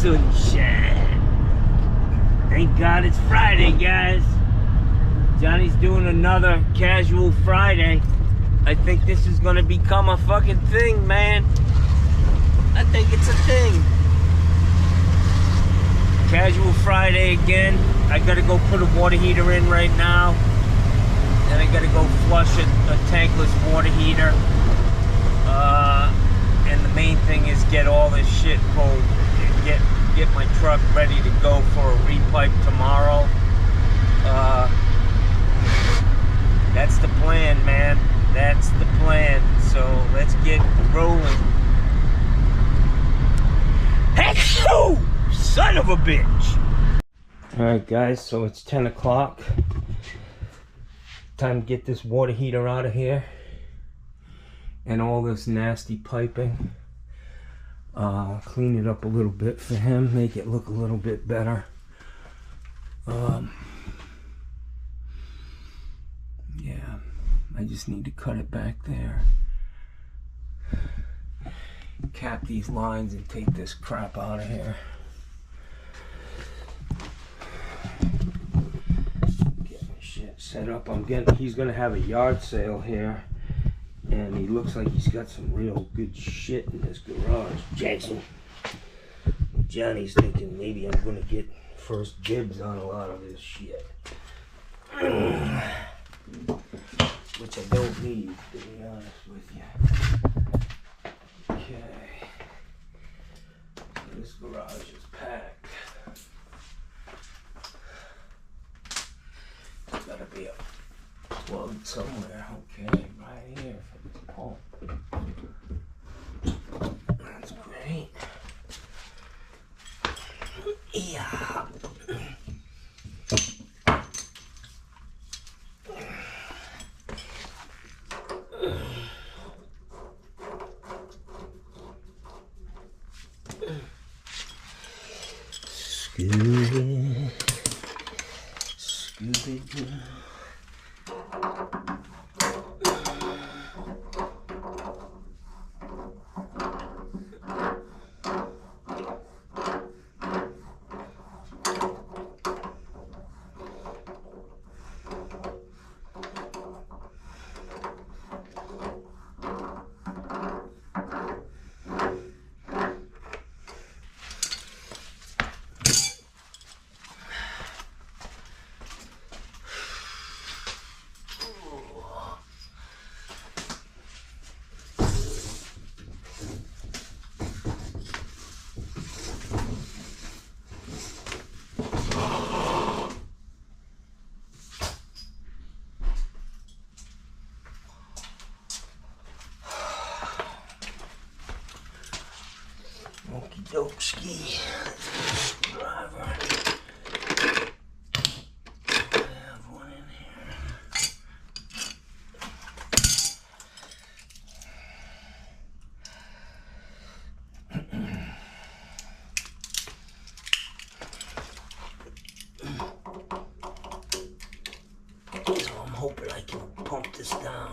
sunshine. Thank God it's Friday, guys. Johnny's doing another casual Friday. I think this is gonna become a fucking thing, man. I think it's a thing. Casual Friday again. I gotta go put a water heater in right now. Then I gotta go flush a tankless water heater. And the main thing is get all this shit pulled. Get my truck ready to go for a repipe tomorrow. That's the plan, man. That's the plan. So let's get rolling. Hey, son of a bitch! Alright guys, so it's 10 o'clock. Time to get this water heater out of here. And all this nasty piping. Clean it up a little bit for him. Make it look a little bit better. Yeah, I just need to cut it back there. Cap these lines and take this crap out of here. Get my shit set up. He's gonna have a yard sale here, and he looks like he's got some real good shit in his garage. Jackson. Johnny's thinking maybe I'm gonna get first dibs on a lot of this shit. Which I don't need, to be honest with you. Okay. This garage is packed. There's gotta be a plug somewhere. Okay, right here for this pump. That's great. Yeah. Scooby-Doo. Okie-dokie. Screwdriver. I have one in here. So I'm hoping I can pump this down.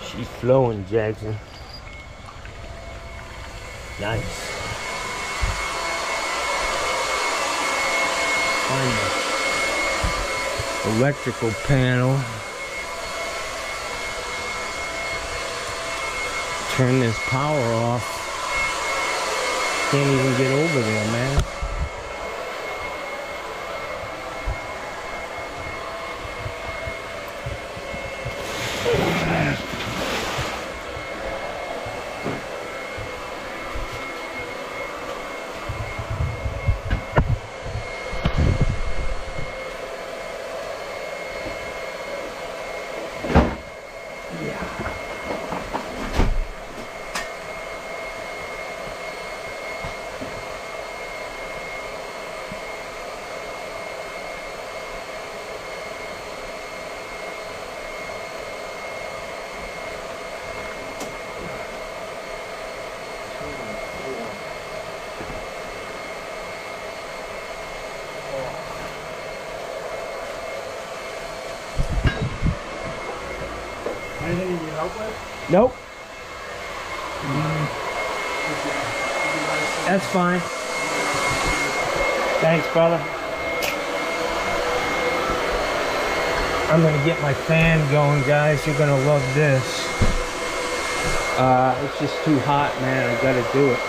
She's flowing, Jackson. Nice. Find the electrical panel. Turn this power off. Can't even get over there, man. Nope. That's fine. Thanks, brother. I'm gonna get my fan going, guys. You're gonna love this. It's just too hot, man. I gotta do it.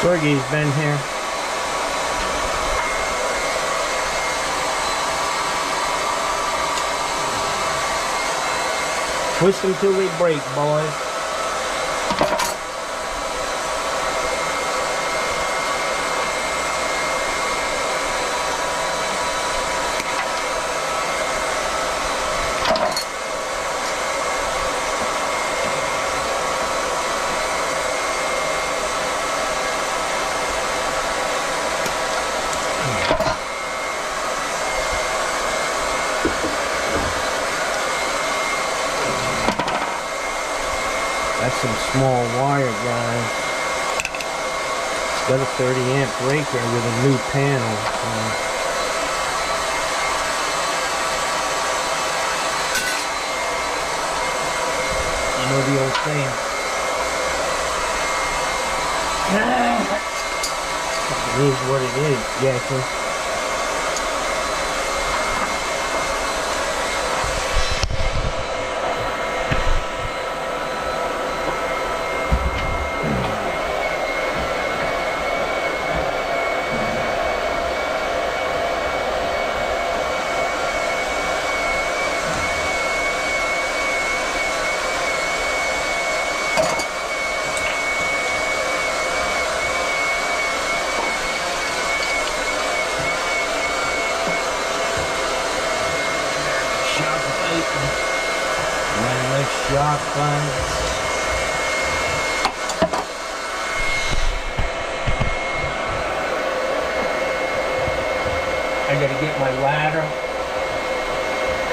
Sergey's been here. Twist them till they break, boys. That's some small wire, guys. It's got a 30 amp breaker with a new panel. You know the old saying. It is what it is, Jackson. Shotgun. I gotta get my ladder,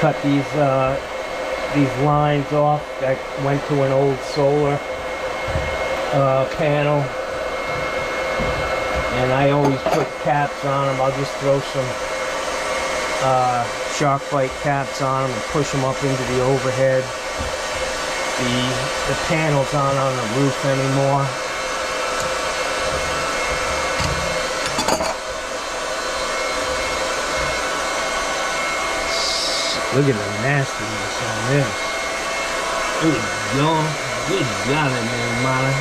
cut these lines off that went to an old solar panel, and I always put caps on them. I'll just throw some shark bite caps on them and push them up into the overhead. The panels aren't on the roof anymore. Look at the nastiness on this. Good golly, man, Molly.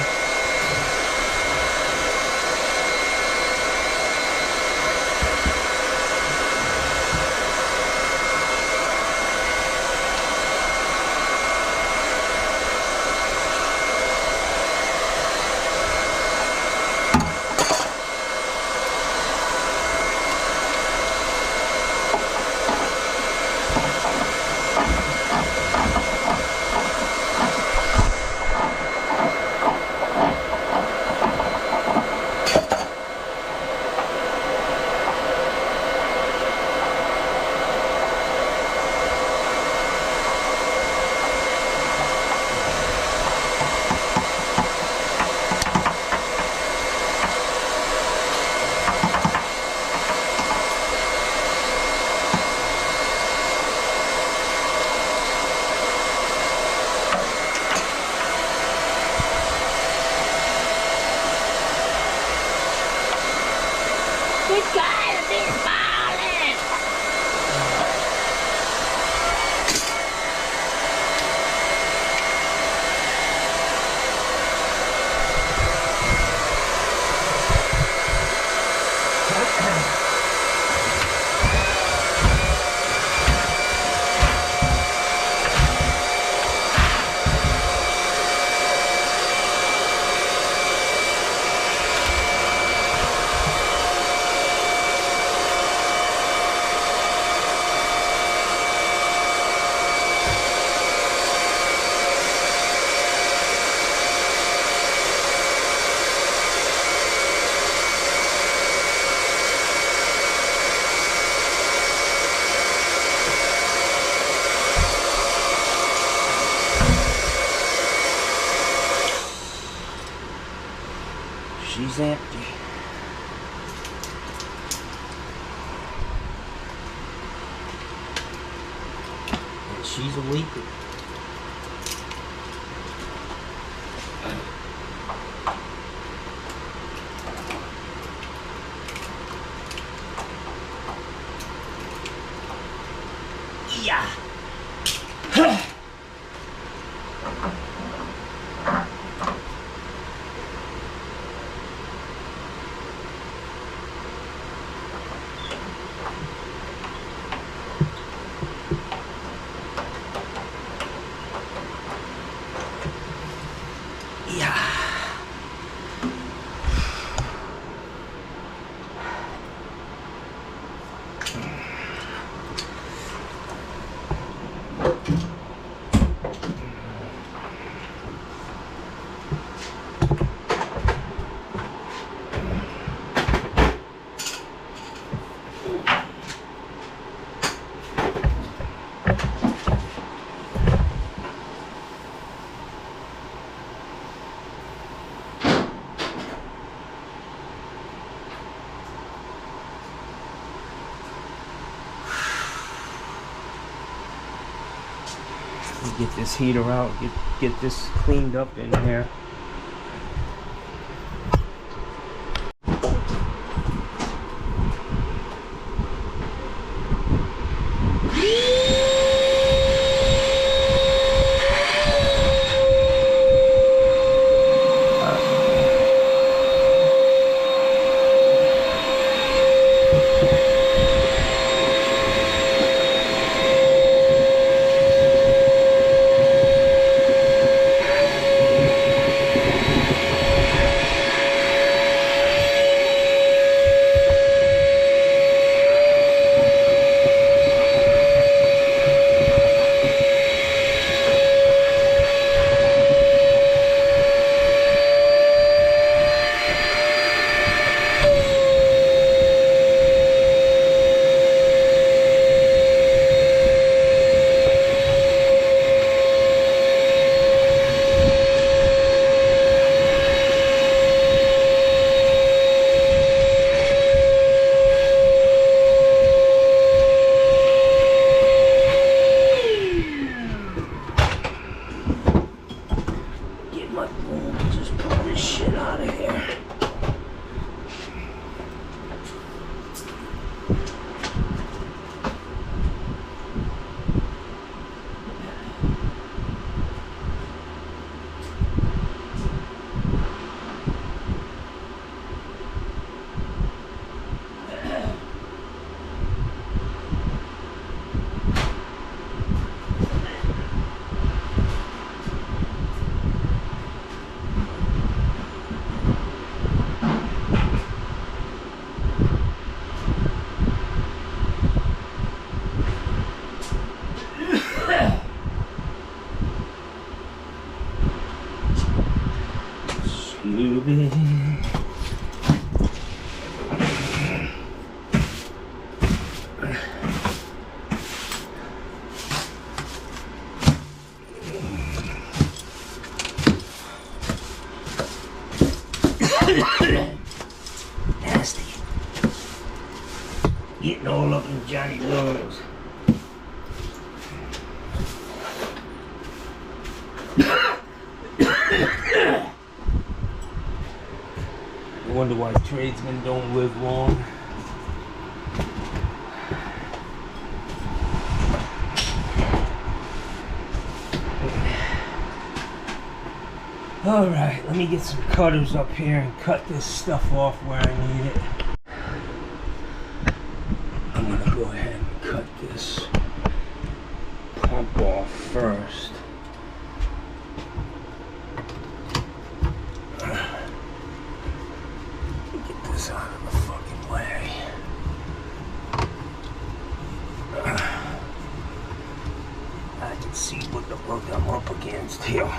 she's empty. And she's a leaker. Yeah. Get this heater out, get this cleaned up in here. Nasty. Getting all up in Johnny Rose. I wonder why tradesmen don't live long. Alright, let me get some cutters up here and cut this stuff off where I need it. I'm gonna go ahead and cut this pump off first. Get this out of the fucking way. I can see what the fuck I'm up against here.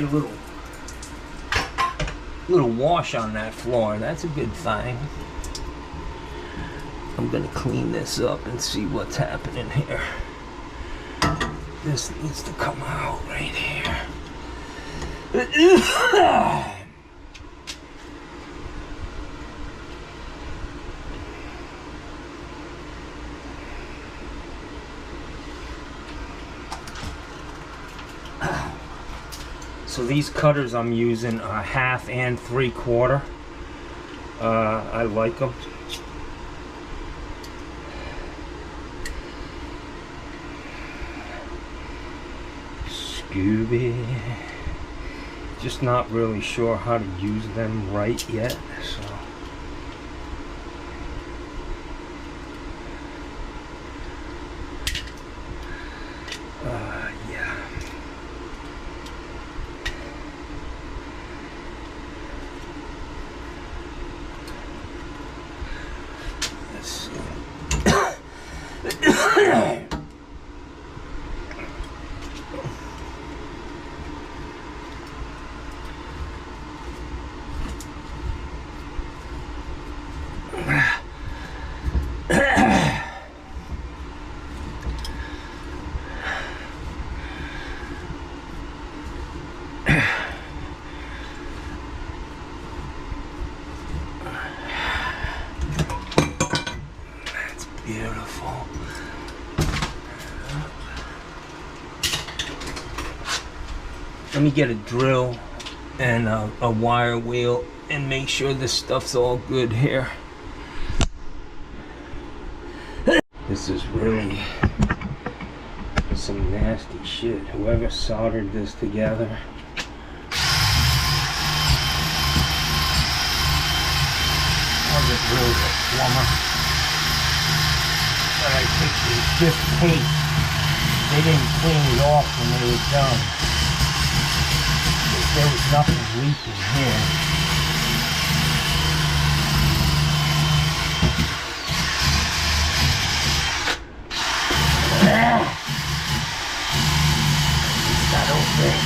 get a little wash on that floor. That's a good thing. I'm gonna clean this up and see what's happening here. This needs to come out right here. So these cutters I'm using are 1/2 and 3/4. I like them. Scooby. Just not really sure how to use them right yet, so. Yeah. Let's see. Beautiful. Let me get a drill and a wire wheel and make sure this stuff's all good here. This is really some nasty shit. Whoever soldered this together. I'll get rid of the plumber. I think this tape, they didn't clean it off when they were done. There was nothing leaking here. It's not open.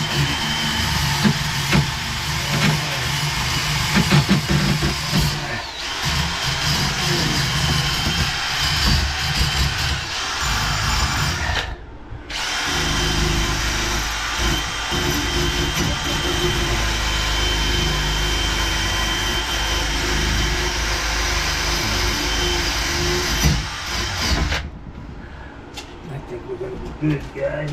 Good, guys.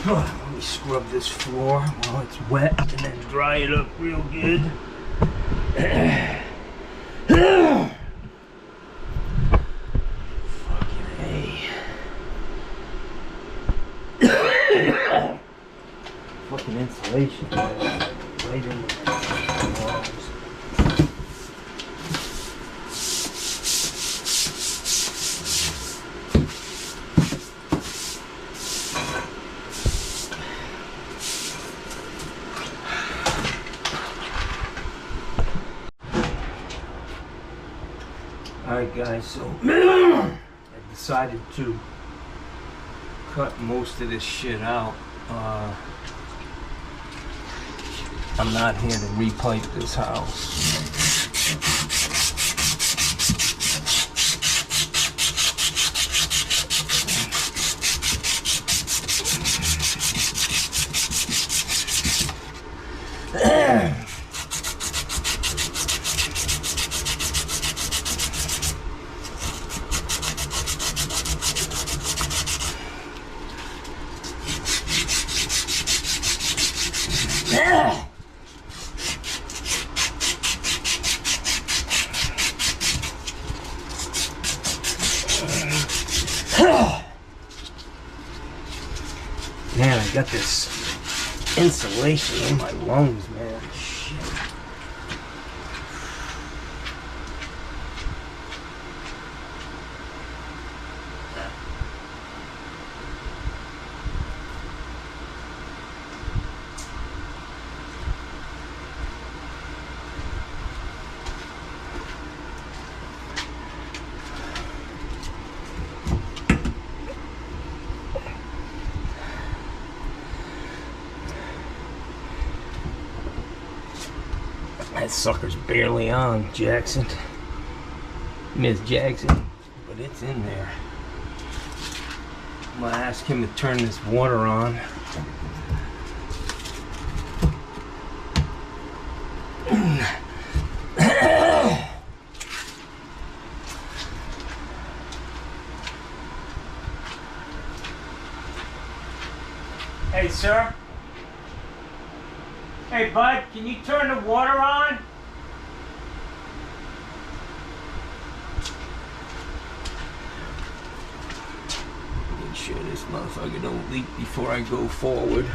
Let me scrub this floor while it's wet and then dry it up real good. Fucking A. Fucking insulation right in the walls. Alright guys, so I decided to cut most of this shit out. I'm not here to repipe this house. Man, I got this insulation in my lungs, man. Shit. That sucker's barely on, Jackson. Miss Jackson. But it's in there. I'm gonna ask him to turn this water on. Hey, sir. Hey, bud, can you turn the water on? Make sure this motherfucker don't leak before I go forward.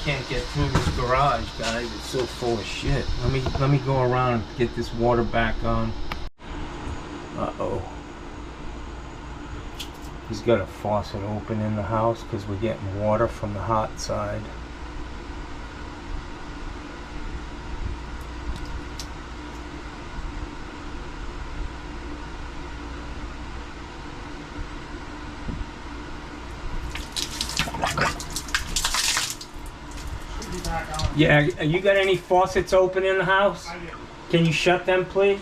Can't get through this garage, guys. It's so full of shit. Let me go around and get this water back on. Uh-oh. He's got a faucet open in the house because we're getting water from the hot side. Yeah, you got any faucets open in the house? I do. Can you shut them, please?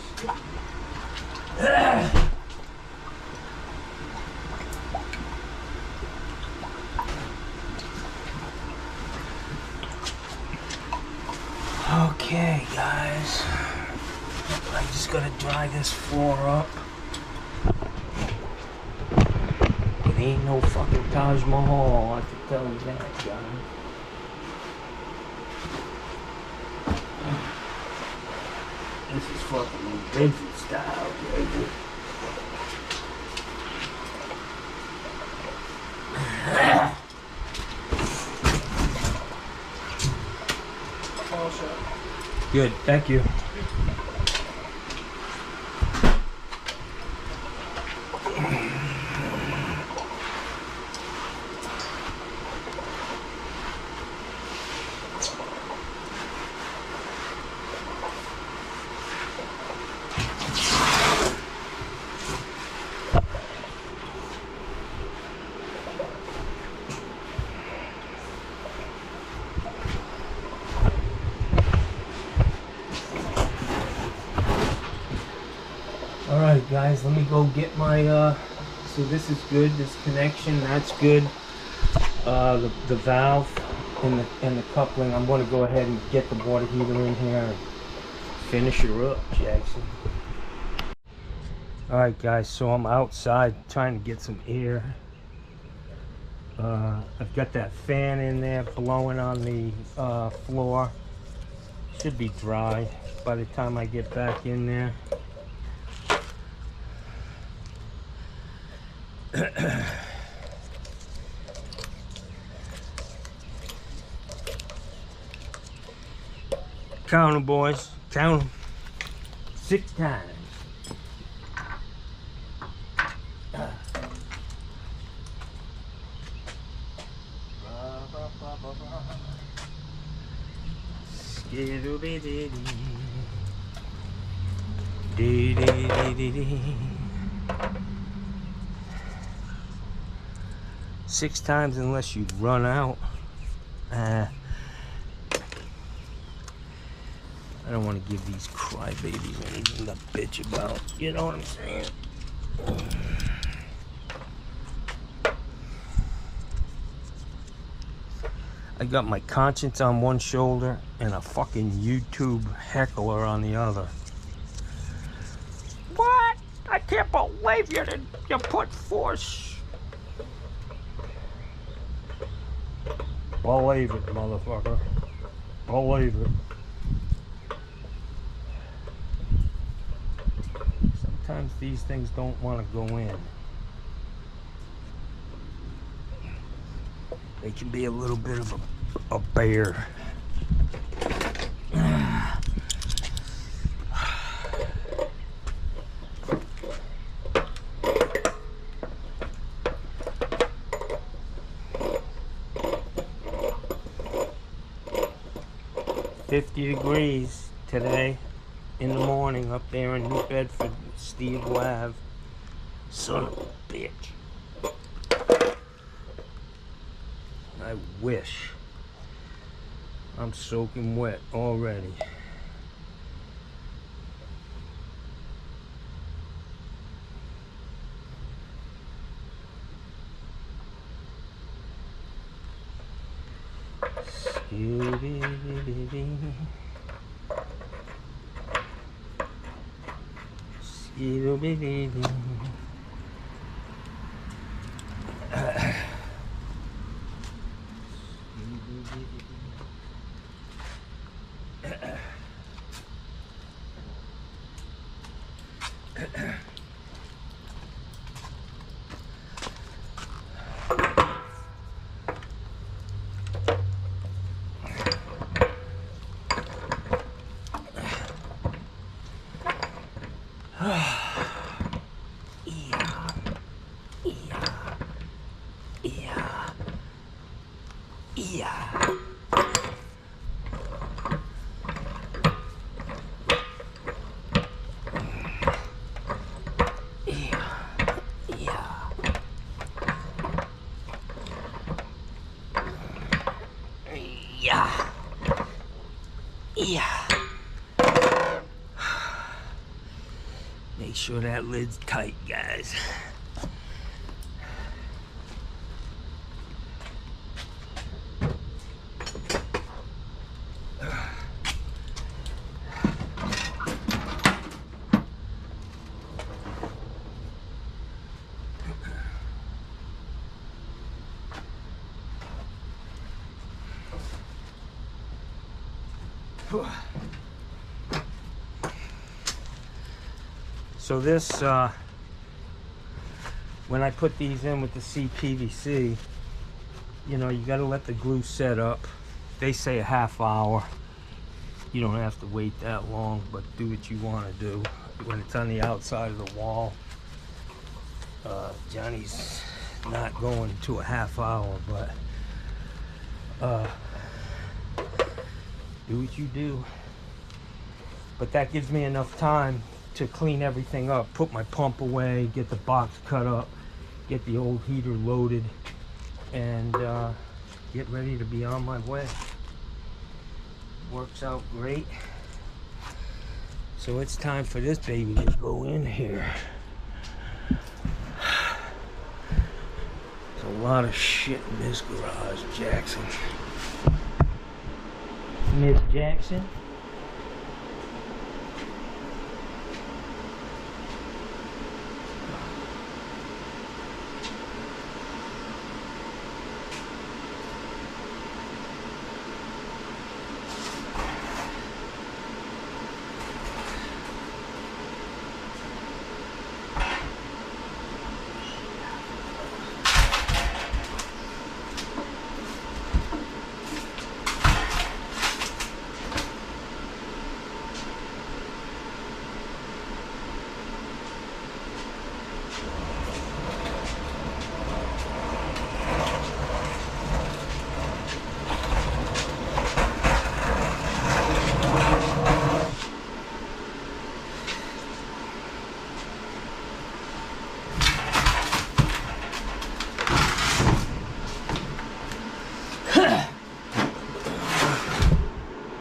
Okay, guys. I just gotta dry this floor up. It ain't no fucking Taj Mahal, I can tell you that, guys. This is fucking vintage style, baby. All shut. Good, thank you. Alright guys, let me go get my so this is good, this connection, that's good. The valve and the coupling, I'm going to go ahead and get the water heater in here and finish her up, Jackson. Alright guys, so I'm outside trying to get some air. I've got that fan in there blowing on the floor. Should be dry by the time I get back in there. Count them, boys. Count them. 6 times. Six times unless you run out. I don't want to give these crybabies anything to bitch about. You know what I'm saying? I got my conscience on one shoulder and a fucking YouTube heckler on the other. What? I can't believe you put force. Believe it, motherfucker. Believe it. Sometimes these things don't want to go in. They can be a little bit of a bear. 50 degrees today in the morning up there in New Bedford, Steve Lav. Son of a bitch. I wish. I'm soaking wet already. Skidoo-dee-dee-dee-dee. Skidoo-dee-dee-dee. Yeah. Make sure that lid's tight, guys. So this, when I put these in with the CPVC, you know, you got to let the glue set up. They say a half hour. You don't have to wait that long, but do what you want to do. When it's on the outside of the wall, Johnny's not going to a half hour, but do what you do. But that gives me enough time to clean everything up, put my pump away, get the box cut up, get the old heater loaded, and get ready to be on my way. Works out great. So it's time for this baby to go in here. There's a lot of shit in this garage, Jackson. Miss Jackson?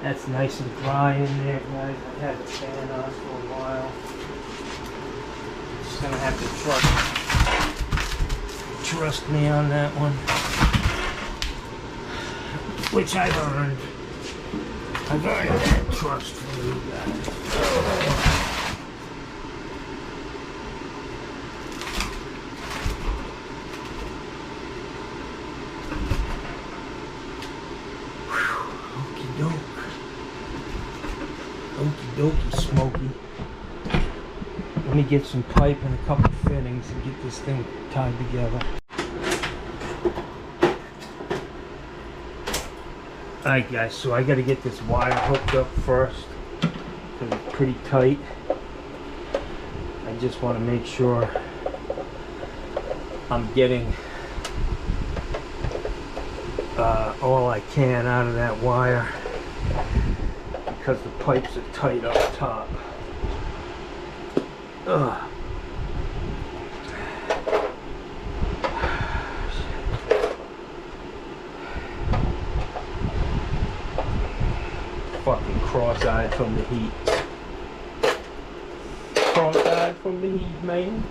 That's nice and dry in there, guys. I had the fan on for a while. Just gonna have to trust me on that one, which I've earned. I've earned that trust from you guys. Okie dokie, Smokey. Let me get some pipe and a couple fittings and get this thing tied together. Alright guys, so I gotta get this wire hooked up first because it's pretty tight. I just want to make sure I'm getting all I can out of that wire. because the pipes are tight up top. Ugh. Fucking cross-eyed from the heat. Cross-eyed from the heat, man.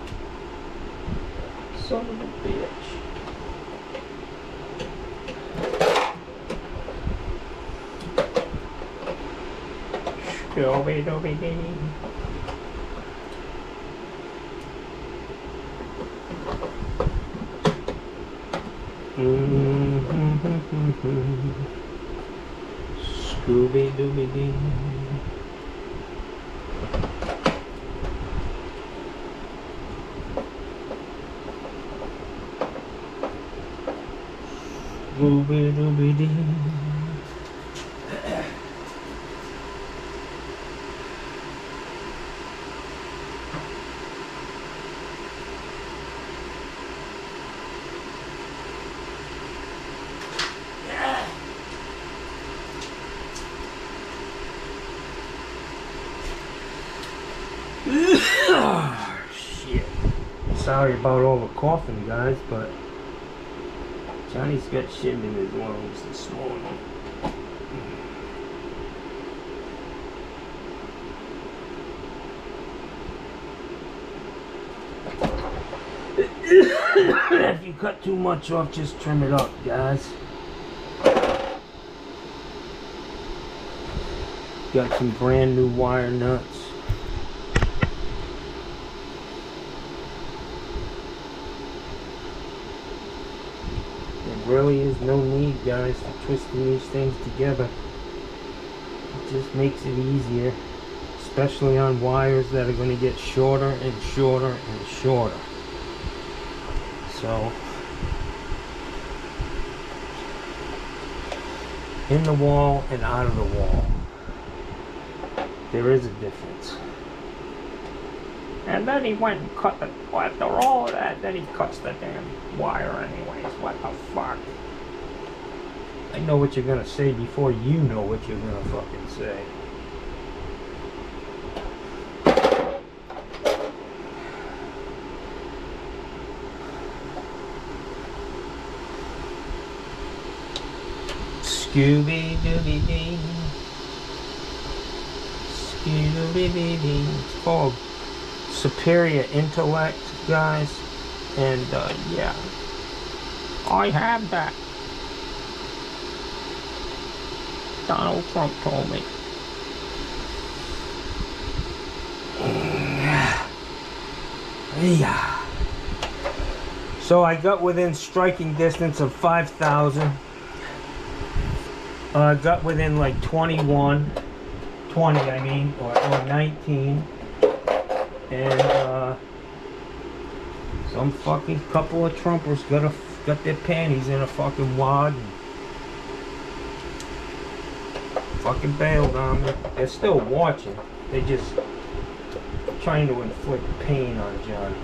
Son of a bitch. Scooby-Dooby-Dee. Scooby-Dooby-Dee. Scooby-Dooby-Dee. Oh, shit. Sorry about all the coughing, guys, but Johnny's got shit in his lungs this morning. If you cut too much off, just trim it up, guys. Got some brand new wire nuts. There really is no need, guys, for twisting these things together. It just makes it easier, especially on wires that are going to get shorter and shorter and shorter. So, in the wall and out of the wall, there is a difference. And then he went and cut the, after all of that, then he cuts the damn wire anyways. What the fuck? I know what you're gonna say before you know what you're gonna fucking say. Scooby-Dooby-Dee. Scooby-Dooby-Dee. It's called Superior Intellect, guys. And, yeah. I have that. Donald Trump told me. Yeah. So I got within striking distance of 5,000. Got within like 20 I mean, or 19. And some fucking couple of Trumpers got their panties in a fucking wad and fucking bailed on me. They're still watching. They're just trying to inflict pain on Johnny.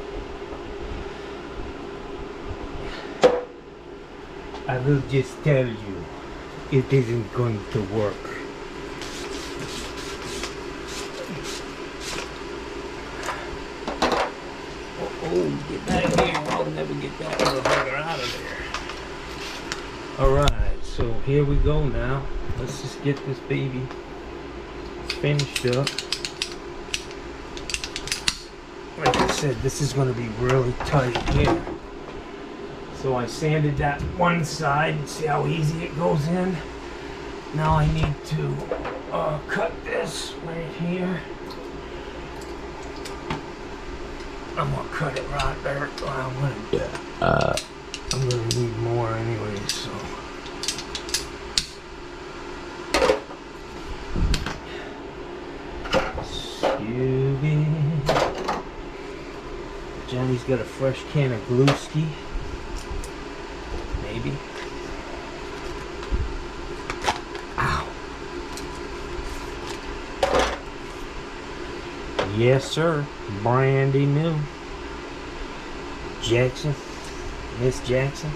I will just tell you, it isn't going to work. Oh, get back here. I'll never get that motherfucker out of there. Alright, so here we go now. Let's just get this baby finished up. Like I said, this is going to be really tight here. So I sanded that one side. See how easy it goes in? Now I need to cut this right here. I'm gonna cut it right there. I'm gonna need more anyway, so. Scooby. Johnny's got a fresh can of glue ski. Maybe. Ow. Yes, sir. Brandy new. Jackson. Miss Jackson.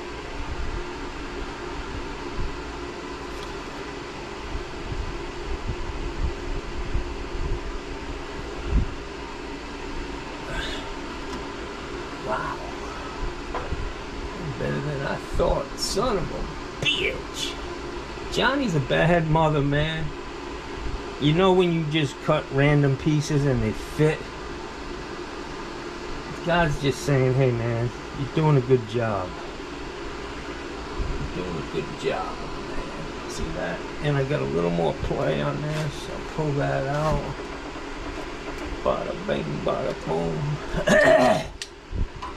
son of a bitch. Johnny's a bad mother, man. You know when you just cut random pieces and they fit? God's just saying, hey man, you're doing a good job. You're doing a good job, man. See that? And I got a little more play on there, so I'll pull that out. Bada bing, bada boom.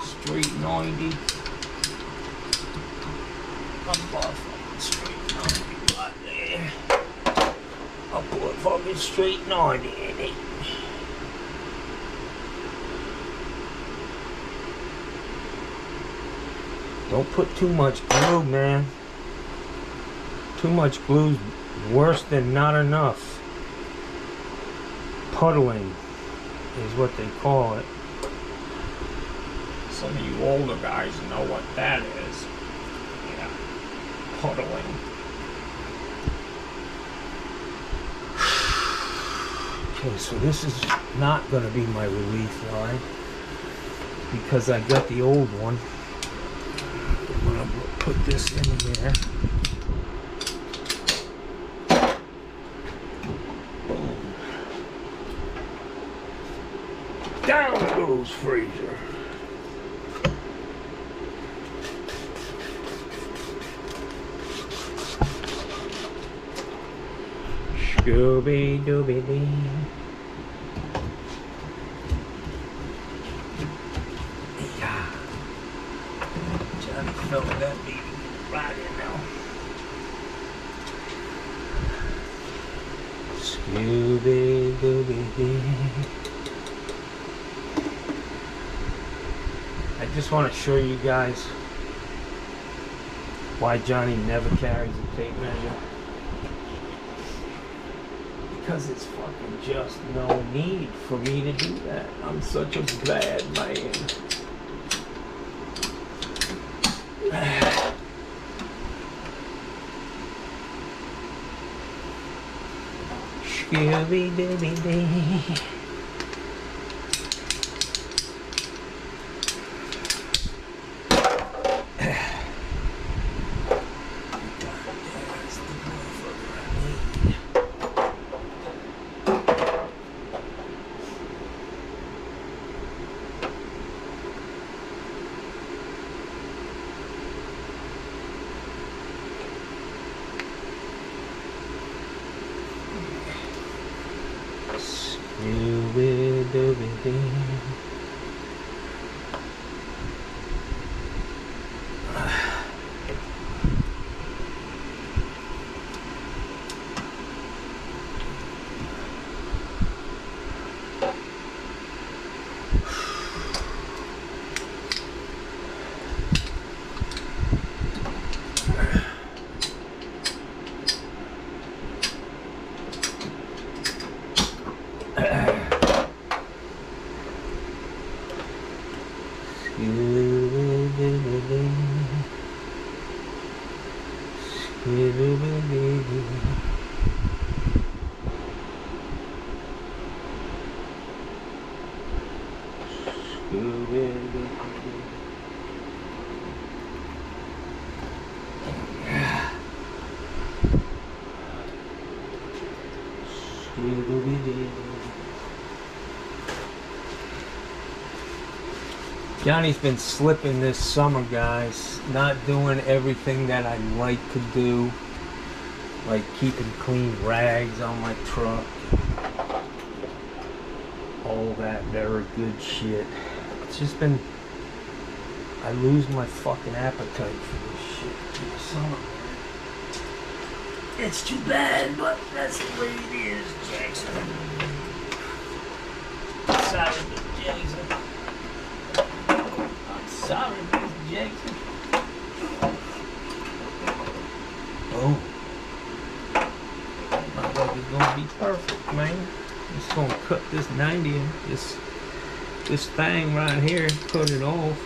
Straight 90. I'm buffing straight 90 right there. I'll put fucking straight 90 in it. Don't put too much glue, man. Too much glue's worse than not enough. Puddling is what they call it. Some of you older guys know what that is. Yeah, puddling. Okay, so this is not going to be my relief line because I got the old one. I'm going to put this in there. Down goes freezer. Scooby-Dooby-Dee. Yeah. Johnny fell in that beat right in now. Scooby-Dooby-Dee. I just want to show you guys why Johnny never carries a tape measure. Because it's fucking just no need for me to do that. I'm such a bad man. Scooby-Dooby-Dee. Johnny's been slipping this summer, guys. Not doing everything that I like to do. Like keeping clean rags on my truck. All that very good shit. It's just been... I lose my fucking appetite for this shit in the summer. It's too bad, but that's the way it is, Jackson. Sorry, Mr. Jackson. I'm sorry, Mr. Jackson. Oh. My luck is gonna be perfect, man. Just gonna cut this 90 and this thing right here, cut it off.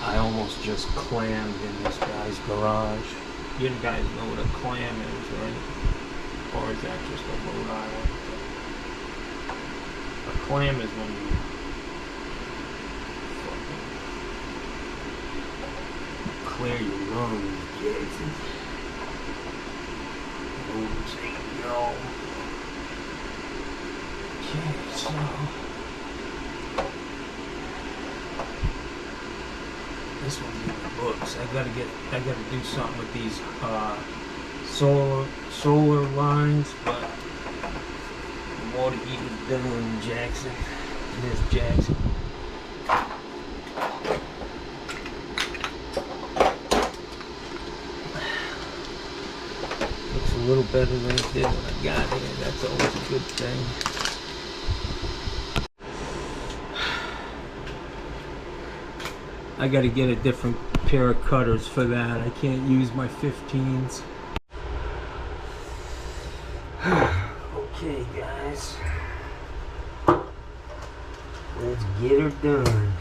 I almost just clammed in this guy's garage. You guys know what a clam is, right? Or is that just a Rhode Island thing? A clam is when you fucking clear your lungs, Jason. Yo. Okay, so this one's in the books. I gotta do something with these solar lines, but the water heater's done, Jackson. Miss Jackson. Looks a little better than it did when I got here. That's always a good thing. I gotta get a different pair of cutters for that. I can't use my 15s. Okay, guys. Let's get her done.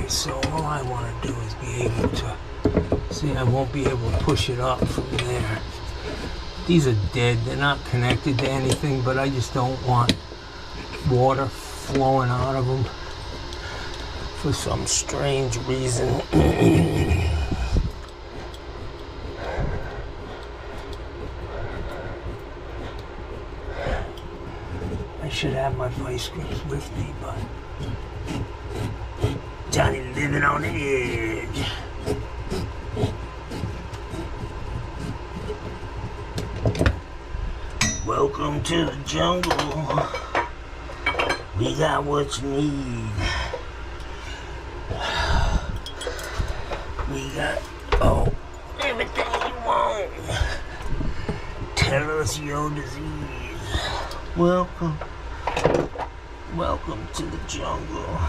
So all I want to do is be able to see. I won't be able to push it up from there. These are dead. They're not connected to anything, but I just don't want water flowing out of them for some strange reason. I should have my vice grips with me, but Johnny living on the edge. Welcome to the jungle. We got what you need. We got everything you want. Tell us your disease. Welcome to the jungle.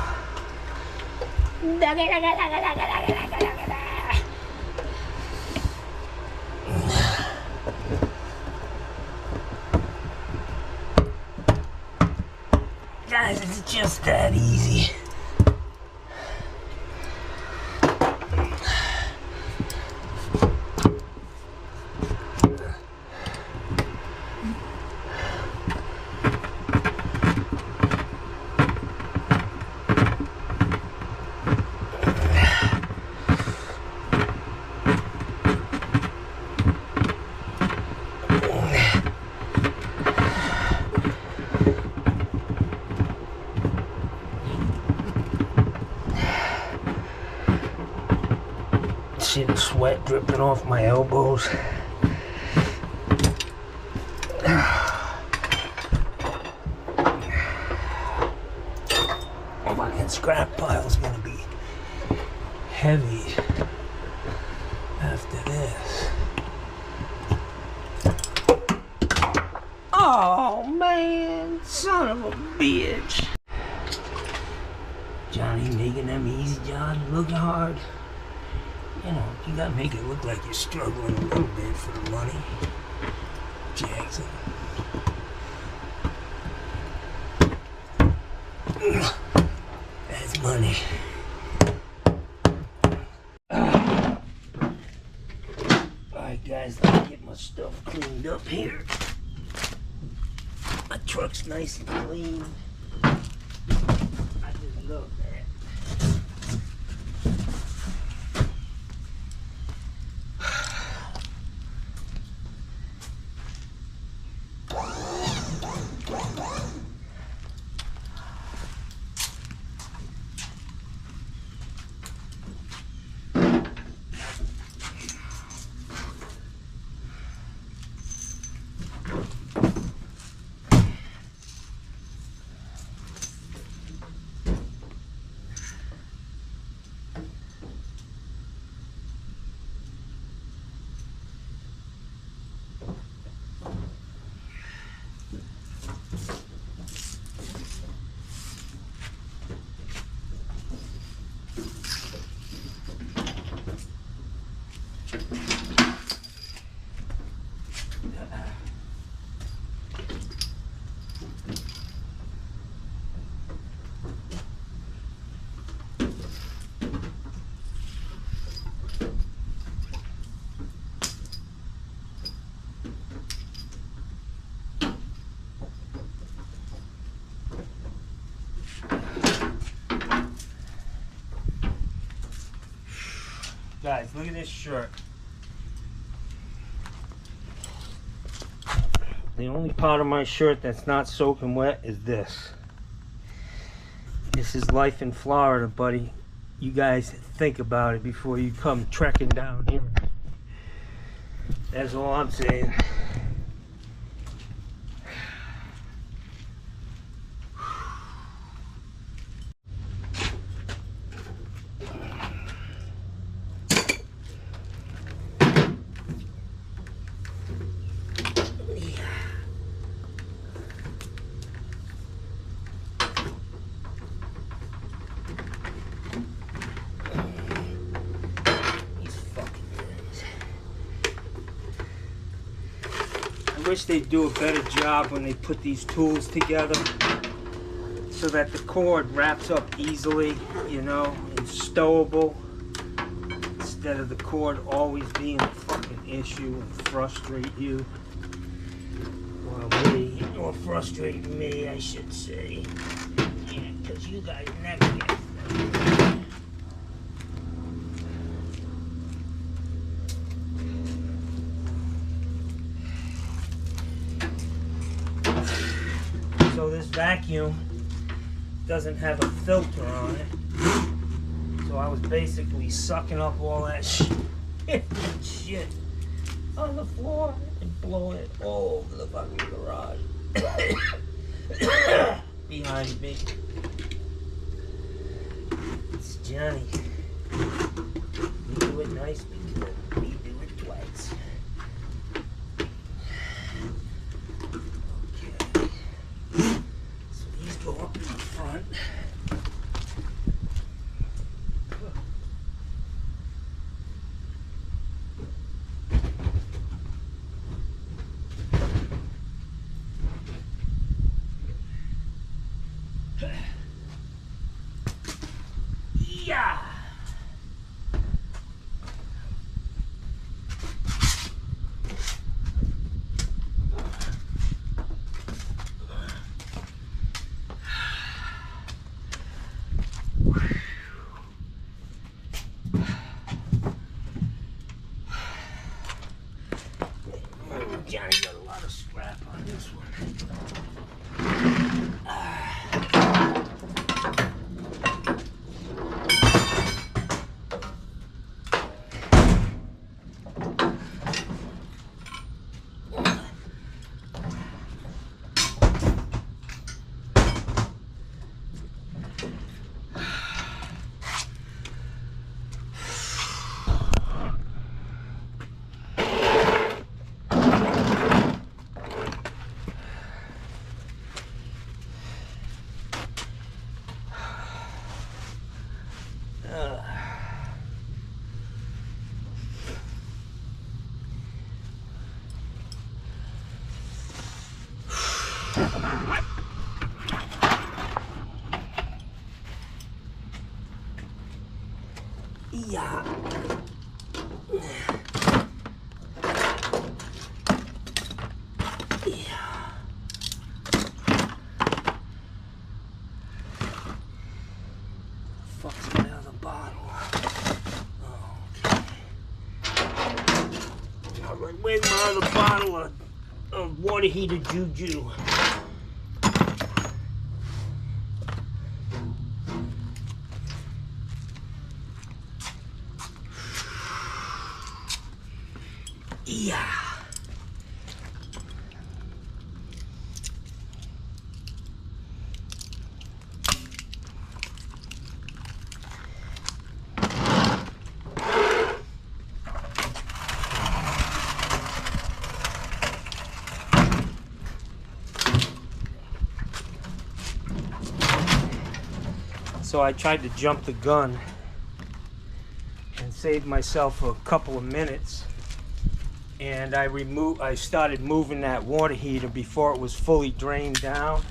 Guys, it's just that easy. Sweat dripping off my elbows. Fucking scrap pile's gonna be heavy after this. Oh man, son of a bitch. Johnny making them easy jobs look hard. You know, you gotta make it look like you're struggling a little bit for the money, Jackson. That's money. Alright guys, let me get my stuff cleaned up here. My truck's nice and clean. I just love that. Guys, look at this shirt. The only part of my shirt that's not soaking wet is this. This is life in Florida, buddy. You guys think about it before you come trekking down here. That's all I'm saying. I wish they'd do a better job when they put these tools together so that the cord wraps up easily, you know, and stowable, instead of the cord always being a fucking issue and frustrate you. Or frustrate me, I should say. Yeah, because you guys never get frustrated. So this vacuum doesn't have a filter on it. So I was basically sucking up all that shit on the floor and blowing it all over the fucking garage. Behind me. It's Johnny. You do it nice because we do it twice. Go up in the front. Yeah. Johnny got a lot of scrap on this one. Yeah. Fuck's my other bottle? Oh, okay. I'm like, where's my other bottle of water heater juju? Yeah. So I tried to jump the gun and save myself a couple of minutes, and I started moving that water heater before it was fully drained down,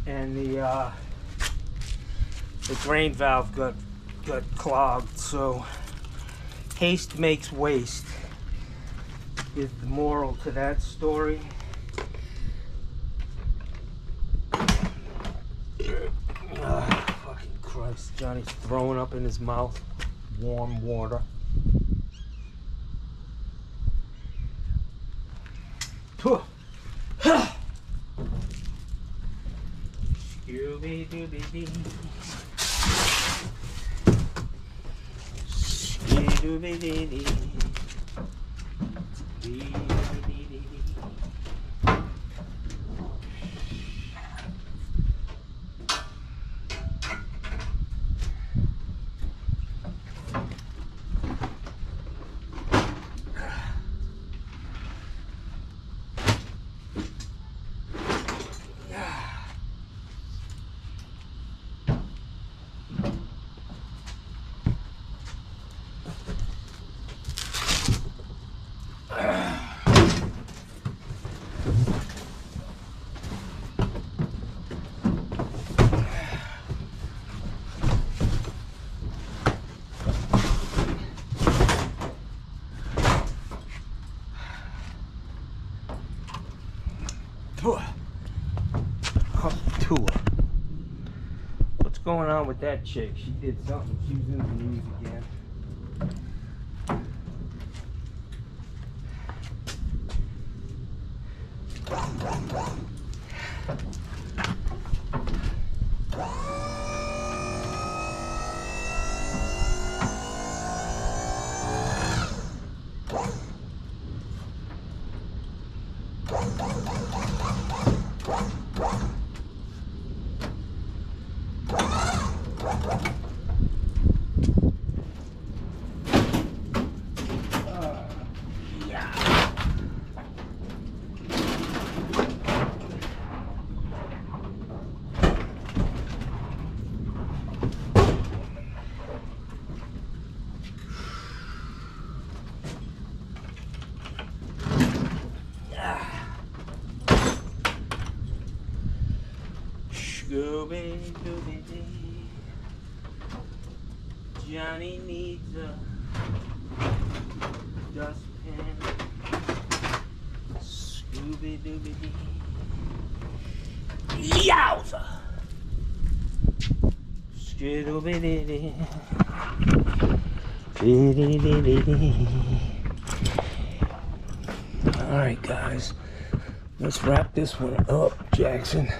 and the drain valve got clogged. So haste makes waste is the moral to that story. Fucking Christ, Johnny's throwing up in his mouth. warm water. Scooby-Dooby-Dee. Scooby-Dooby-Dee. Tour. What's going on with that chick? She did something. She was in the news again. Scooby-Dooby-Dee. Johnny needs a dustpan. Scooby-Dooby-Dee. Yowza! Scooby-Dooby-Dee. Alright guys, let's wrap this one up, Jackson.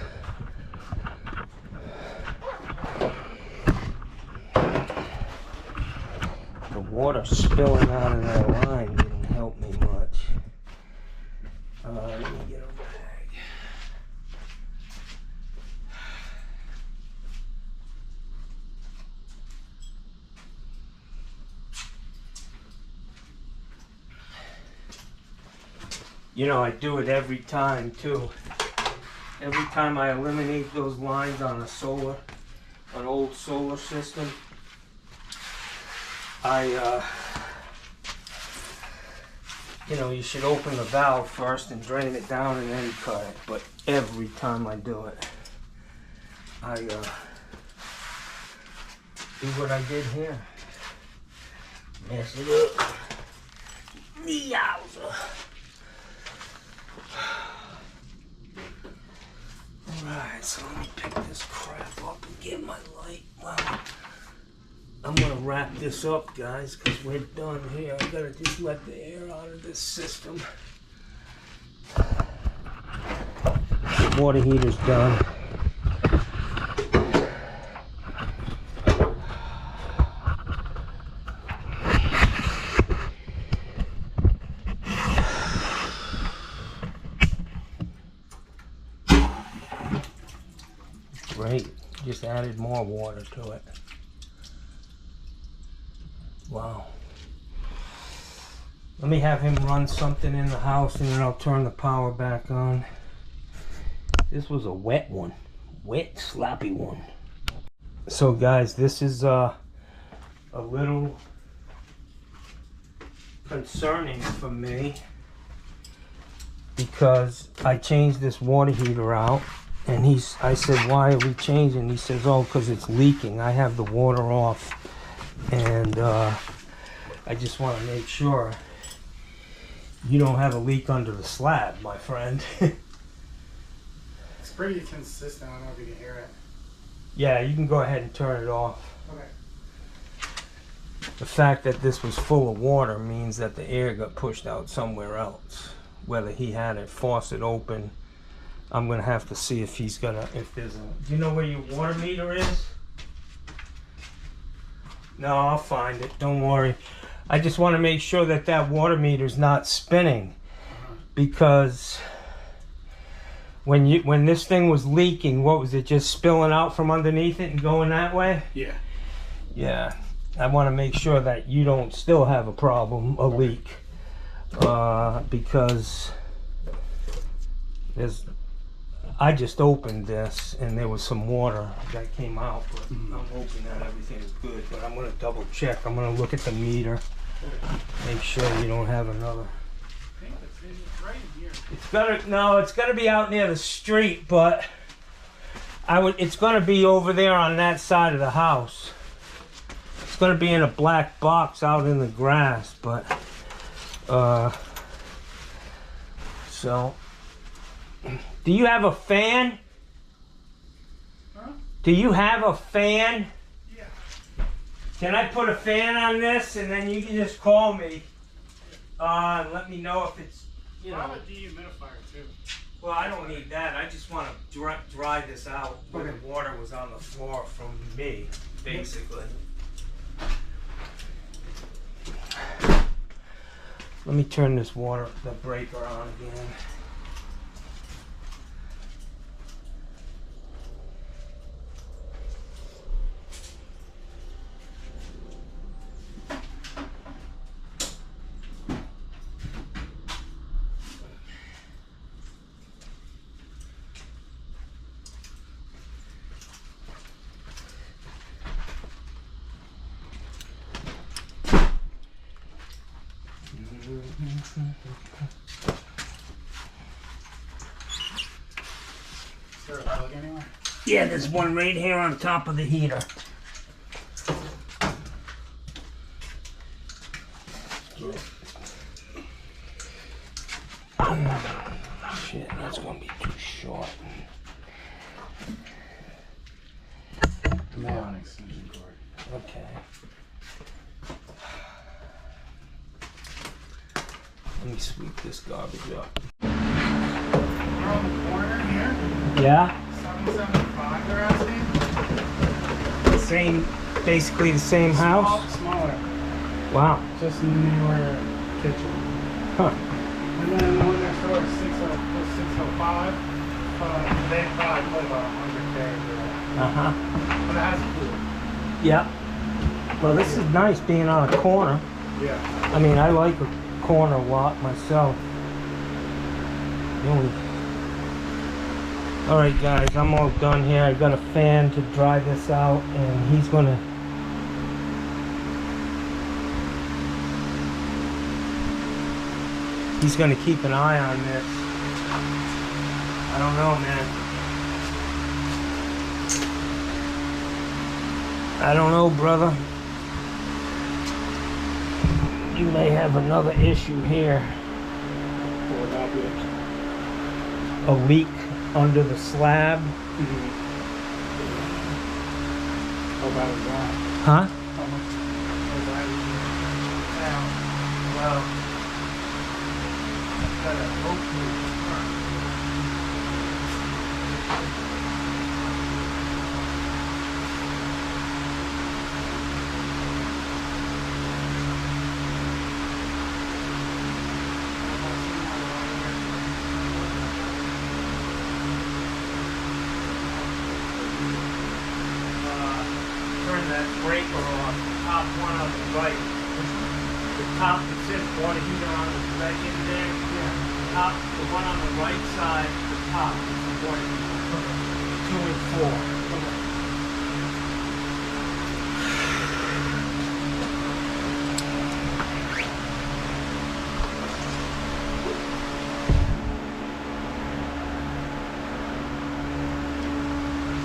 The water spilling out of that line didn't help me much. Let me get a rag. You know, I do it every time too. Every time I eliminate those lines on a solar, an old solar system, you know, you should open the valve first and drain it down and then cut it. But every time I do it, I do what I did here. Mess it up. Yowza. Alright, so let me pick this crap up and get my light. Well, I'm gonna wrap this up, guys, because we're done here. I gotta just let the air out of this system. The water heater's done. Great, just added more water to it. Wow. Let me have him run something in the house and then I'll turn the power back on. This was a wet one. Wet, sloppy one. So guys, this is a little concerning for me because I changed this water heater out and I said, why are we changing? He says, oh, because it's leaking. I have the water off. And I just want to make sure you don't have a leak under the slab, my friend. It's pretty consistent. I don't know if you can hear it. Yeah, you can go ahead and turn it off. Okay. The fact that this was full of water means that the air got pushed out somewhere else. Whether he had a faucet open, I'm gonna have to see if he's gonna, if there's a, do you know where your water meter is? No, I'll find it, don't worry. I just wanna make sure that that water meter's not spinning, because when this thing was leaking, what was it, just spilling out from underneath it and going that way? Yeah. Yeah, I want to make sure that you don't still have a problem, a leak, because I just opened this and there was some water that came out, but I'm hoping that everything is good. But I'm going to double check. I'm going to look at the meter, make sure you don't have another. I think it's right in here. It's gonna be out near the street, but it's gonna be over there on that side of the house. It's gonna be in a black box out in the grass, but so do you have a fan? Huh? Do you have a fan? Yeah. Can I put a fan on this and then you can just call me and let me know if it's, you know. I have a dehumidifier too. Well, I don't need that. I just want to dry this out where the water was on the floor from me, basically. Let me turn this the breaker on again. Is there a plug anywhere? Yeah, there's one right here on top of the heater. Shit, that's gonna be too short. Lay on extension cord. Okay. Let me sweep this garbage up. We're on the corner here. Yeah? 775 they're asking. Same, basically the same house? Smaller. Wow. Just newer kitchen. Huh. And then the one next door is 605. They probably put about 100K for that. Uh-huh. But it has a pool. Yeah. Well, this is nice being on a corner. Yeah. I mean, I like a corner lot myself. All right, guys, I'm all done here. I got a fan to dry this out, and he's gonna keep an eye on this. I don't know, man. I don't know, brother. You may have another issue here. What would that be? A leak under the slab. How bad is that? Huh? How much is that? Well, I've got a rope. Turn that breaker off, the top one on the right. The top that says water heater on the right in there. Yeah. Top, the one on the right side, the top is the water heater. 2 and 4.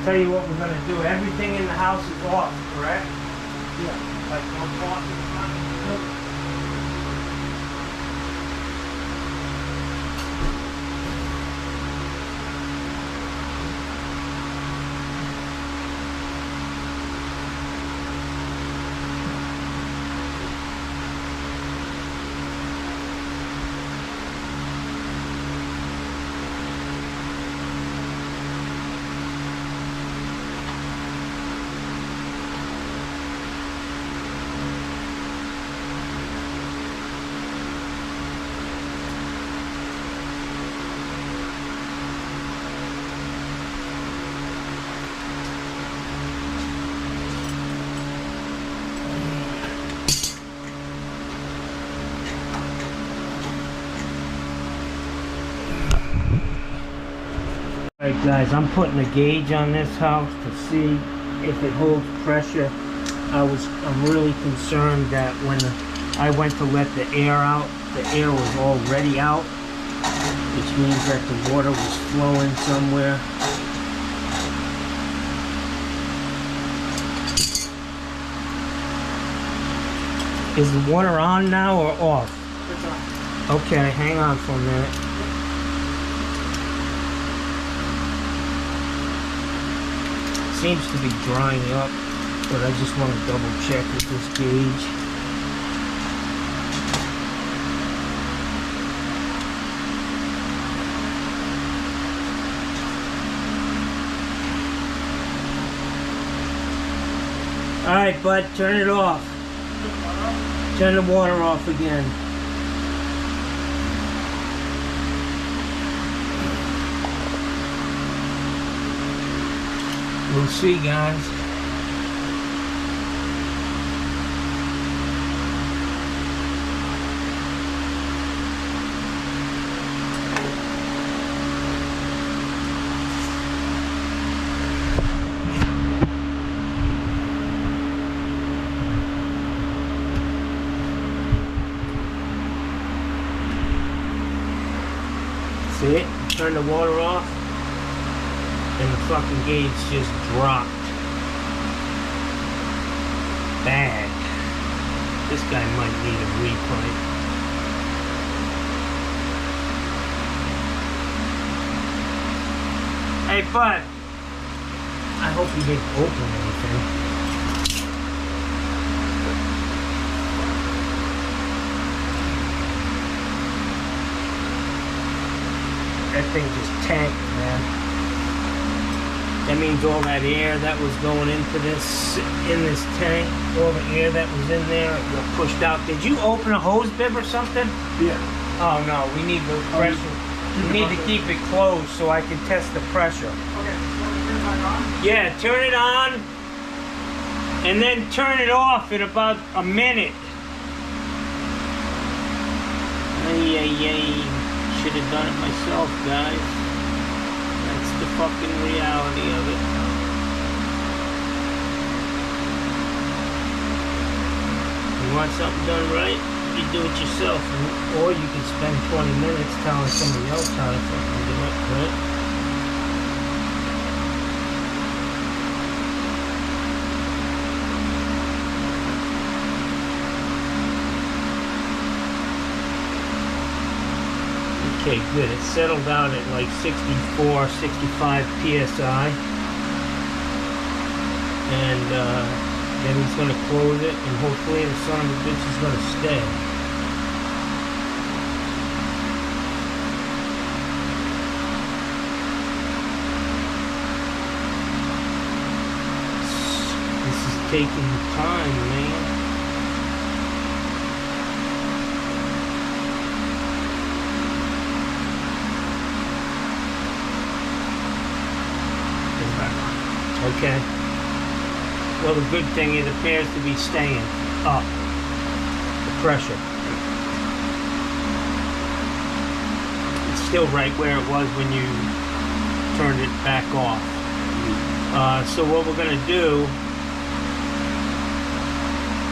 Tell you what we're gonna do. Everything in the house is off, correct? Yeah. Like no clock in front. Alright guys, I'm putting a gauge on this house to see if it holds pressure. I'm really concerned that when I went to let the air out, the air was already out, which means that the water was flowing somewhere. Is the water on now or off? It's on. Okay, hang on for a minute. Seems to be drying up, but I just want to double check with this gauge. All right, bud, turn it off. Turn the water off again. We'll see, guys. See it? Turn the water off, and the fucking gauge just dropped. Bad. This guy might need a replay. Hey, bud. I hope you didn't open anything. That thing just tanked, man. That means all that air that was going into this, in this tank, all the air that was in there, it got pushed out. Did you open a hose bib or something? Yeah. Oh no, we need the pressure. We need to keep it closed so I can test the pressure. Okay, so turn it back on? Yeah, turn it on, and then turn it off in about a minute. Ay. Should have done it myself, guys. That's the fucking reality of it. You want something done right, you do it yourself. Or you can spend 20 minutes telling somebody else how to fucking do it, right? Okay, good. It settled out at like 64, 65 PSI. And then he's going to close it, and hopefully the son of a bitch is going to stay. This is taking time, man. Okay. Well, the good thing, it appears to be staying up. The pressure. It's still right where it was when you turned it back off. So what we're going to do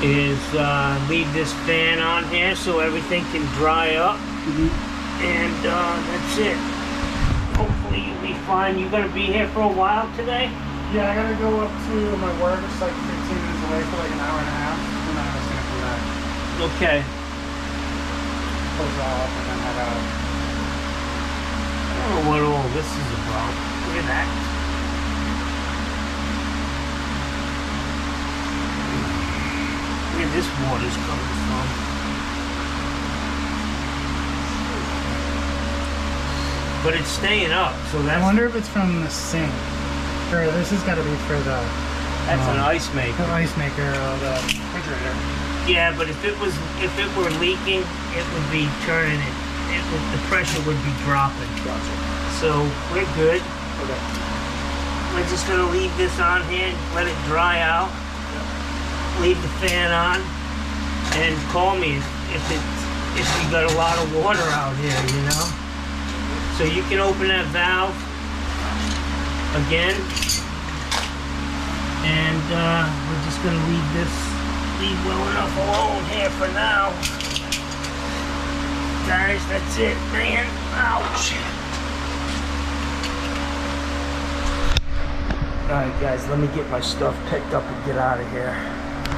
is leave this fan on here so everything can dry up. And that's it. Hopefully you'll be fine. You going to be here for a while today? Yeah, I gotta go up to my work. It's like 15 minutes away for like an hour and a half, and then I was gonna come back. Okay. Close it all up and then head out. I don't know what all this is about. Look at that. Where this water's coming from. But it's staying up, so that's... I wonder if it's from the sink. Or this has got to be for the... That's an ice maker. The ice maker or the refrigerator. Yeah, but if it were leaking, it would be turning it. The pressure would be dropping. Gotcha. So we're good. Okay. We're just gonna leave this on here, let it dry out. Leave the fan on, and call me if you got a lot of water out here, you know. So you can open that valve. again. And we're just gonna leave well enough alone here for now. Guys, that's it, man. Ouch. Alright guys, let me get my stuff picked up and get out of here.